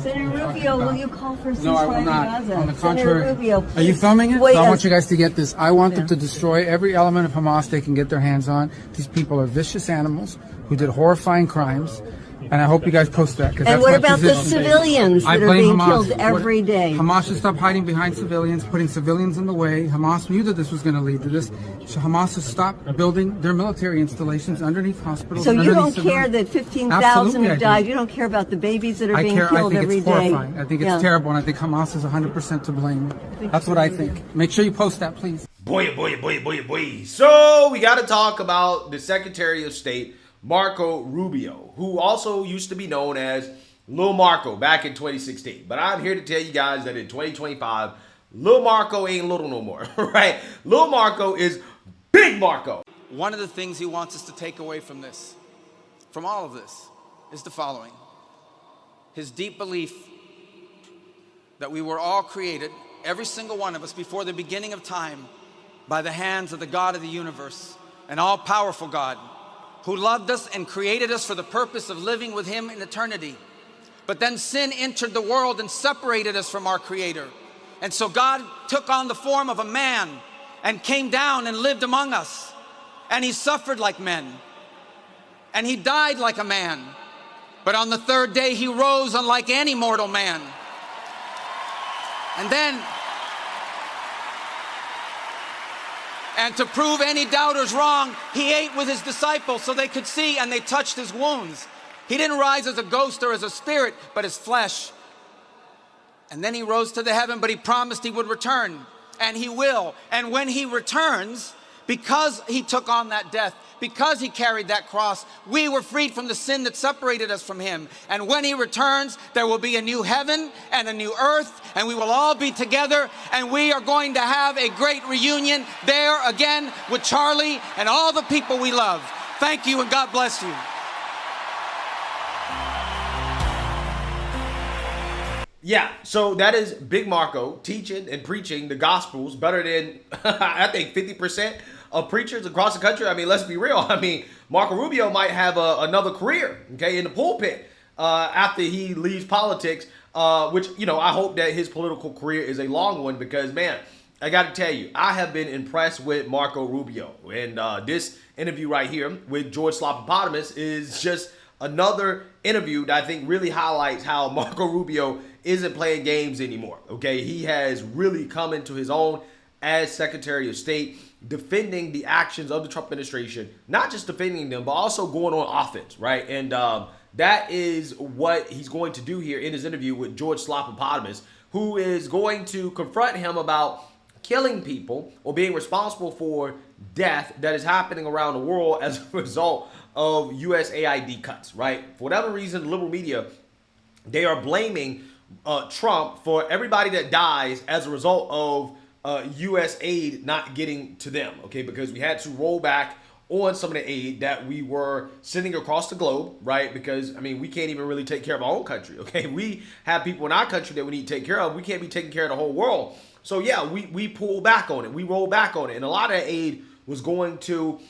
Senator Rubio, will you call for a ceasefire No, I will in not. Gaza? On the contrary. Senator Rubio, Are you filming it? Wait, So I want you guys to get this. I want them to destroy every element of Hamas they can get their hands on. These people are vicious animals who did horrifying crimes. And I hope you guys post that. And what about the civilians that are being killed every day? Hamas should stop hiding behind civilians, putting civilians in the way. Hamas knew that this was going to lead to this. So Hamas should stop building their military installations underneath hospitals. So you don't care that 15,000 have died? You don't care about the babies that are being killed every day? I think it's horrifying. I think it's terrible, and I think Hamas is 100% to blame. That's what I think. Make sure you post that, please. Boy. So we got to talk about the Secretary of State, Marco Rubio, who also used to be known as Lil Marco back in 2016. But I'm here to tell you guys that in 2025, Lil Marco ain't little no more, right? Lil Marco is Big Marco. One of the things he wants us to take away from this, from all of this, is the following. His deep belief that we were all created, every single one of us, before the beginning of time, by the hands of the God of the universe, an all-powerful God, who loved us and created us for the purpose of living with him in eternity. But then sin entered the world and separated us from our Creator. And so God took on the form of a man and came down and lived among us. And he suffered like men. And he died like a man. But on the third day he rose unlike any mortal man. And to prove any doubters wrong, he ate with his disciples so they could see, and they touched his wounds. He didn't rise as a ghost or as a spirit, but as flesh. And then he rose to the heaven, but he promised he would return, and he will. And when he returns, because he took on that death, because he carried that cross, we were freed from the sin that separated us from him. And when he returns, there will be a new heaven and a new earth, and we will all be together, and we are going to have a great reunion there again with Charlie and all the people we love. Thank you, and God bless you. Yeah, so that is Big Marco teaching and preaching the Gospels better than, I think, 50% of preachers across the country. I mean, let's be real. I mean, Marco Rubio might have another career, okay, in the pulpit after he leaves politics, which, you know, I hope that his political career is a long one because, man, I got to tell you, I have been impressed with Marco Rubio. And this interview right here with George Stephanopoulos is just another interview that I think really highlights how Marco Rubio isn't playing games anymore, okay? He has really come into his own as Secretary of State, defending the actions of the Trump administration, not just defending them, but also going on offense, right? And that is what he's going to do here in his interview with George Stephanopoulos, who is going to confront him about killing people or being responsible for death that is happening around the world as a result of USAID cuts, right? For whatever reason, the liberal media, they are blaming Trump for everybody that dies as a result of U.S. aid not getting to them, okay? Because we had to roll back on some of the aid that we were sending across the globe, right? Because, I mean, we can't even really take care of our own country, okay? We have people in our country that we need to take care of. We can't be taking care of the whole world. So, yeah, we pull back on it. We roll back on it. And a lot of that aid was going to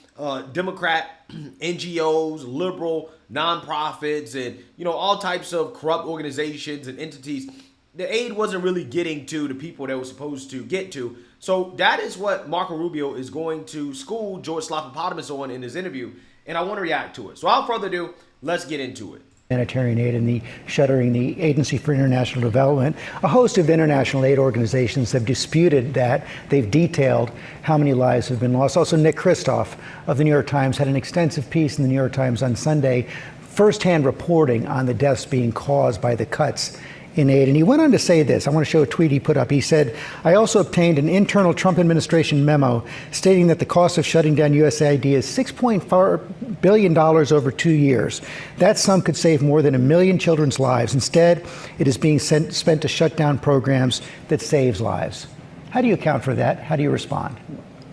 Democrat NGOs, liberal nonprofits, and, you know, all types of corrupt organizations and entities. The aid wasn't really getting to the people that it was supposed to get to. So that is what Marco Rubio is going to school George Stephanopoulos on in his interview, and I want to react to it. So without further ado, let's get into it. Humanitarian aid and the shuttering the Agency for International Development. A host of international aid organizations have disputed that. They've detailed how many lives have been lost. Also, Nick Kristof of the New York Times had an extensive piece in the New York Times on Sunday, firsthand reporting on the deaths being caused by the cuts in aid. And he went on to say this. I want to show a tweet he put up. He said, I also obtained an internal Trump administration memo stating that the cost of shutting down USAID is $6.4 billion over 2 years. That sum could save more than 1 million children's lives. Instead, it is being spent to shut down programs that saves lives. How do you account for that? How do you respond?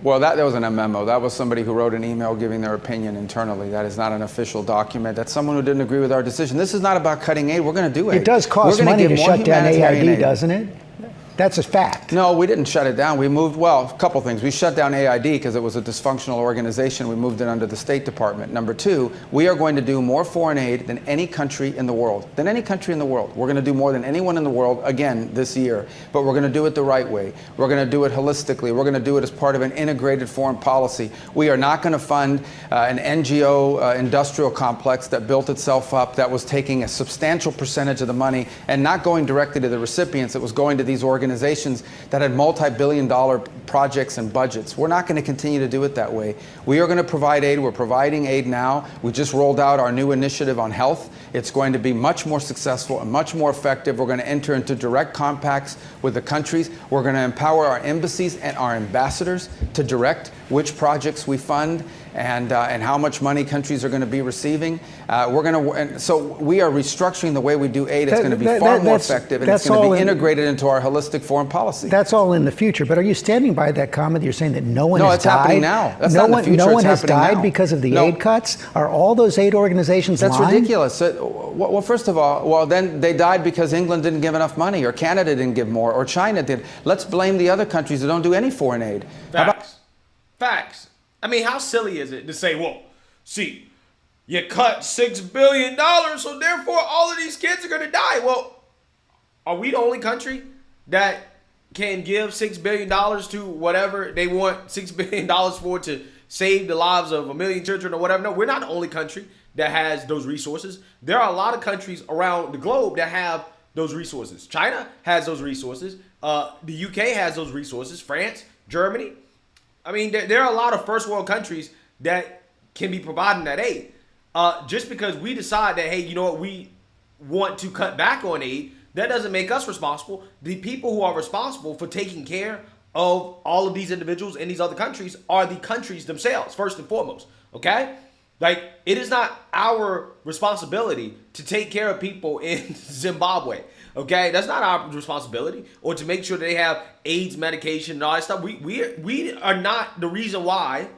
Well, that wasn't a memo. That was somebody who wrote an email giving their opinion internally. That is not an official document. That's someone who didn't agree with our decision. This is not about cutting aid. We're going to do aid. It does cost money to shut down AID, doesn't it? That's a fact. No, we didn't shut it down. We moved, well, a couple things. We shut down AID because it was a dysfunctional organization. We moved it under the State Department. Number two, we are going to do more foreign aid than any country in the world. We're going to do more than anyone in the world, again, this year. But we're going to do it the right way. We're going to do it holistically. We're going to do it as part of an integrated foreign policy. We are not going to fund an NGO industrial complex that built itself up, that was taking a substantial percentage of the money and not going directly to the recipients. It was going to these organizations that had multi-billion-dollar projects and budgets. We're not going to continue to do it that way. We are going to provide aid. We're providing aid now. We just rolled out our new initiative on health. It's going to be much more successful and much more effective. We're going to enter into direct compacts with the countries. We're going to empower our embassies and our ambassadors to direct which projects we fund and how much money countries are going to be receiving. So we are restructuring the way we do aid. It's going to be far more effective, and it's going to be integrated into our holistic foreign policy. That's all in the future. But are you standing by that comment? You're saying that no one has died? No, it's happening now. That's not in the future. No one has died now. Because of the aid cuts? Are all those aid organizations That's lying? ridiculous. Well, first of all, then they died because England didn't give enough money, or Canada didn't give more, or China did. Let's blame the other countries that don't do any foreign aid. Facts. I mean, how silly is it to say, well, see, you cut $6 billion, so therefore all of these kids are going to die. Well, are we the only country that can give $6 billion to whatever they want $6 billion for to save the lives of 1 million children or whatever? No, we're not the only country that has those resources. There are a lot of countries around the globe that have those resources. China has those resources. The UK has those resources. France, Germany. I mean, there are a lot of first world countries that can be providing that aid. Just because we decide that, hey, you know what, we want to cut back on aid, that doesn't make us responsible. The people who are responsible for taking care of all of these individuals in these other countries are the countries themselves, first and foremost, okay? Like, it is not our responsibility to take care of people in Zimbabwe. Okay, that's not our responsibility, or to make sure that they have AIDS medication and all that stuff. We are not the reason why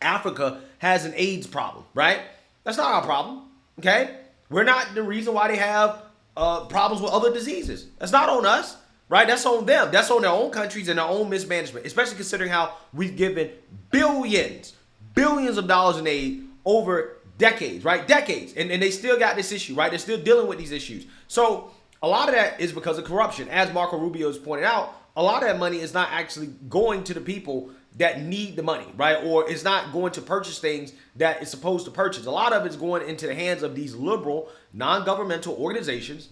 Africa has an AIDS problem, right? That's not our problem, okay? We're not the reason why they have problems with other diseases. That's not on us, right? That's on them. That's on their own countries and their own mismanagement, especially considering how we've given billions of dollars in aid over decades, right? Decades, and they still got this issue, right? They're still dealing with these issues. So a lot of that is because of corruption. As Marco Rubio has pointed out, a lot of that money is not actually going to the people that need the money, right? Or it's not going to purchase things that it's supposed to purchase. A lot of it's going into the hands of these liberal, non-governmental organizations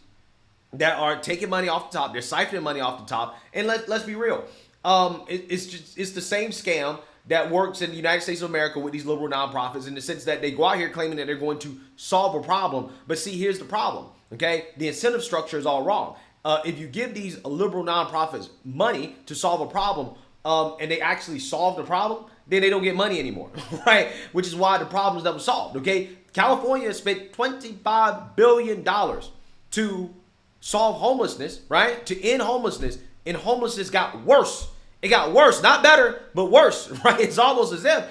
that are taking money off the top. They're siphoning money off the top. And let's be real. It's the same scam that works in the United States of America with these liberal nonprofits, in the sense that they go out here claiming that they're going to solve a problem. But see, here's the problem. Okay, the incentive structure is all wrong. If you give these liberal nonprofits money to solve a problem, and they actually solve the problem, then they don't get money anymore, right? Which is why the problem's never solved. Okay, California spent $25 billion to solve homelessness, right? To end homelessness, and homelessness got worse. It got worse, not better, but worse, right? It's almost as if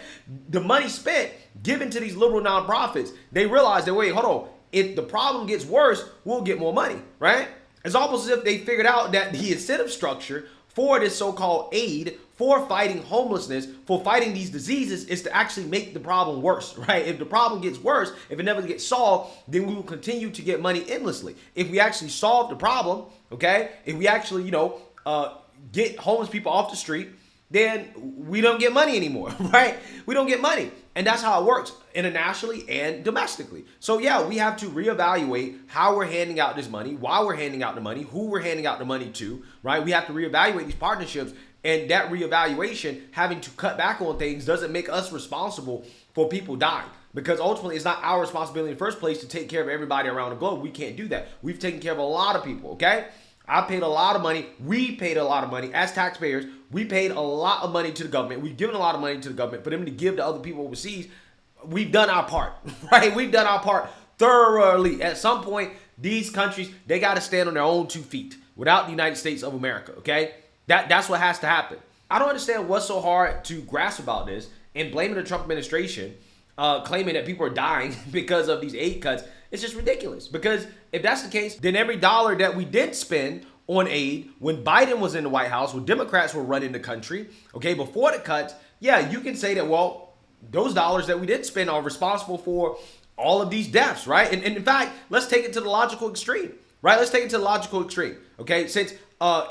the money spent given to these liberal nonprofits, they realized that, wait, hold on. If the problem gets worse, we'll get more money, right? It's almost as if they figured out that the incentive structure for this so-called aid for fighting homelessness, for fighting these diseases, is to actually make the problem worse, right? If the problem gets worse, if it never gets solved, then we will continue to get money endlessly. If we actually solve the problem, okay, if we actually, get homeless people off the street, then we don't get money anymore, right? We don't get money. And that's how it works internationally and domestically. So yeah, we have to reevaluate how we're handing out this money, why we're handing out the money, who we're handing out the money to, right? We have to reevaluate these partnerships, and that reevaluation, having to cut back on things, doesn't make us responsible for people dying. Because ultimately, it's not our responsibility in the first place to take care of everybody around the globe. We can't do that. We've taken care of a lot of people, okay? I paid a lot of money. We paid a lot of money as taxpayers. We paid a lot of money to the government. We've given a lot of money to the government for them to give to other people overseas. We've done our part, right? We've done our part thoroughly. At some point, these countries, they got to stand on their own 2 feet without the United States of America, okay? That's what has to happen. I don't understand what's so hard to grasp about this and blaming the Trump administration, claiming that people are dying because of these aid cuts. It's just ridiculous, because if that's the case, then every dollar that we did spend on aid when Biden was in the White House, when Democrats were running the country, okay, before the cuts. Yeah, you can say that, well, those dollars that we did spend are responsible for all of these deaths, right? And in fact, let's take it to the logical extreme, right? Let's take it to the logical extreme, okay? Since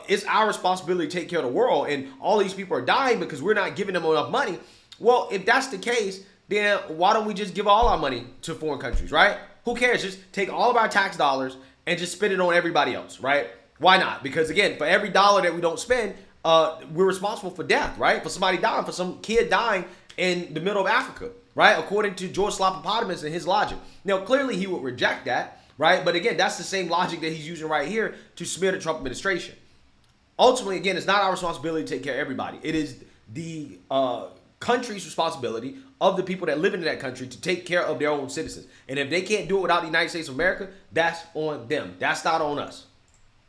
it's our responsibility to take care of the world and all these people are dying because we're not giving them enough money. Well, if that's the case, then why don't we just give all our money to foreign countries, right? Who cares? Just take all of our tax dollars and just spend it on everybody else, right? Why not? Because again, for every dollar that we don't spend, we're responsible for death, right? For somebody dying, for some kid dying in the middle of Africa, right? According to George Stephanopoulos and his logic. Now, clearly he would reject that, right? But again, that's the same logic that he's using right here to smear the Trump administration. Ultimately, again, it's not our responsibility to take care of everybody. It is the country's responsibility of the people that live in that country to take care of their own citizens. And if they can't do it without the United States of America, that's on them. That's not on us.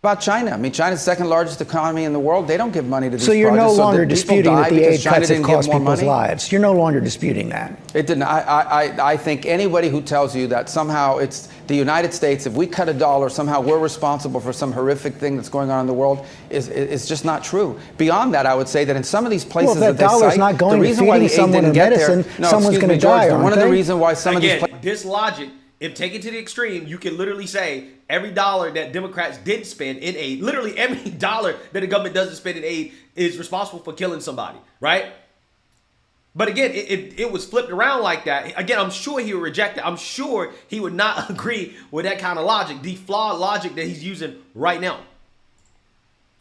About China. I mean, China's the second largest economy in the world. They don't give money to these projects. So you're no longer disputing that the aid cuts have cost people's lives. You're no longer disputing that. It didn't. I think anybody who tells you that somehow it's the United States, if we cut $1, somehow we're responsible for some horrific thing that's going on in the world is just not true. Beyond that, I would say that in some of these places that they cite, not going the reason why the aid didn't get there, someone's going to die. One of the reasons why some of these this logic, if taken to the extreme, you can literally say every dollar that Democrats did spend in aid, literally every dollar that the government doesn't spend in aid is responsible for killing somebody, right? But again, it was flipped around like that. Again, I'm sure he would reject it. I'm sure he would not agree with that kind of logic, the flawed logic that he's using right now.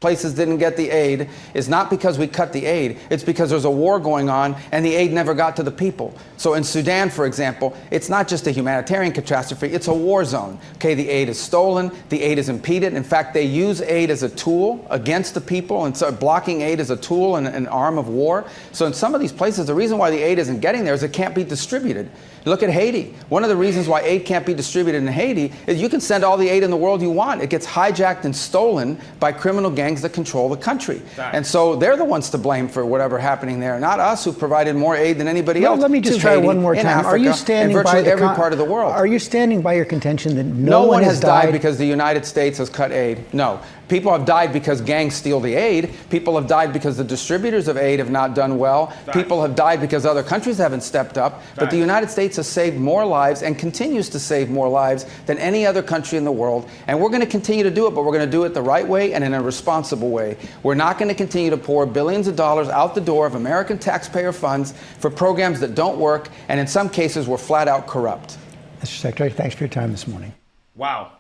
Places didn't get the aid is not because we cut the aid. It's because there's a war going on and the aid never got to the people. So in Sudan, for example, it's not just a humanitarian catastrophe, it's a war zone. Okay, the aid is stolen, the aid is impeded. In fact, they use aid as a tool against the people, and so blocking aid is a tool and an arm of war. So in some of these places, the reason why the aid isn't getting there is it can't be distributed. Look at Haiti. One of the reasons why aid can't be distributed in Haiti is you can send all the aid in the world you want. It gets hijacked and stolen by criminal gangs that control the country. Right. And so they're the ones to blame for whatever happening there, not us who provided more aid than anybody else. Let me just try one more time. Africa, are you standing by every part of the world? Are you standing by your contention that no one has died because the United States has cut aid? No. People have died because gangs steal the aid. People have died because the distributors of aid have not done well. Right. People have died because other countries haven't stepped up. Right. But the United States has saved more lives and continues to save more lives than any other country in the world. And we're going to continue to do it, but we're going to do it the right way and in a responsible way. We're not going to continue to pour billions of dollars out the door of American taxpayer funds for programs that don't work, and in some cases were flat out corrupt. Mr. Secretary, thanks for your time this morning. Wow.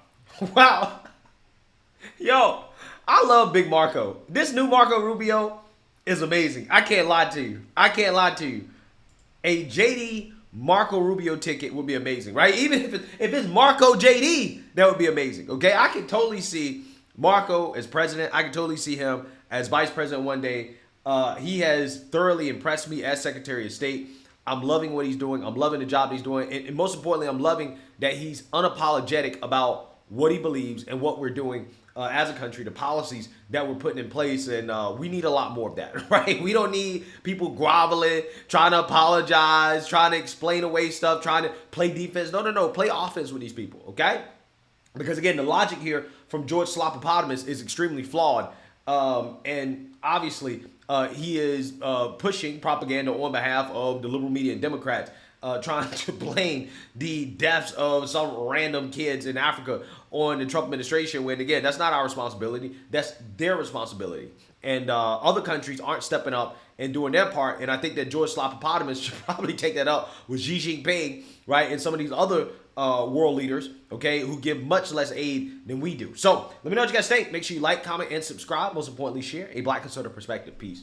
Wow. Yo, I love Big Marco. This new Marco Rubio is amazing. I can't lie to you. I can't lie to you. A JD Marco Rubio ticket would be amazing, right? Even if it's Marco JD, that would be amazing, okay? I can totally see Marco as president. I can totally see him as vice president one day. He has thoroughly impressed me as Secretary of State. I'm loving what he's doing. I'm loving the job he's doing. And most importantly, I'm loving that he's unapologetic about what he believes and what we're doing as a country, the policies that we're putting in place. And we need a lot more of that, right? We don't need people groveling, trying to apologize, trying to explain away stuff, trying to play defense. No. Play offense with these people, okay? Because again, the logic here from George Stephanopoulos is extremely flawed. And obviously, he is pushing propaganda on behalf of the liberal media and Democrats, trying to blame the deaths of some random kids in Africa on the Trump administration, when, again, that's not our responsibility. That's their responsibility. And other countries aren't stepping up and doing their part. And I think that George Stephanopoulos should probably take that up with Xi Jinping, right, and some of these other world leaders, okay, who give much less aid than we do. So let me know what you guys think. Make sure you like, comment, and subscribe. Most importantly, share a Black conservative perspective. Peace.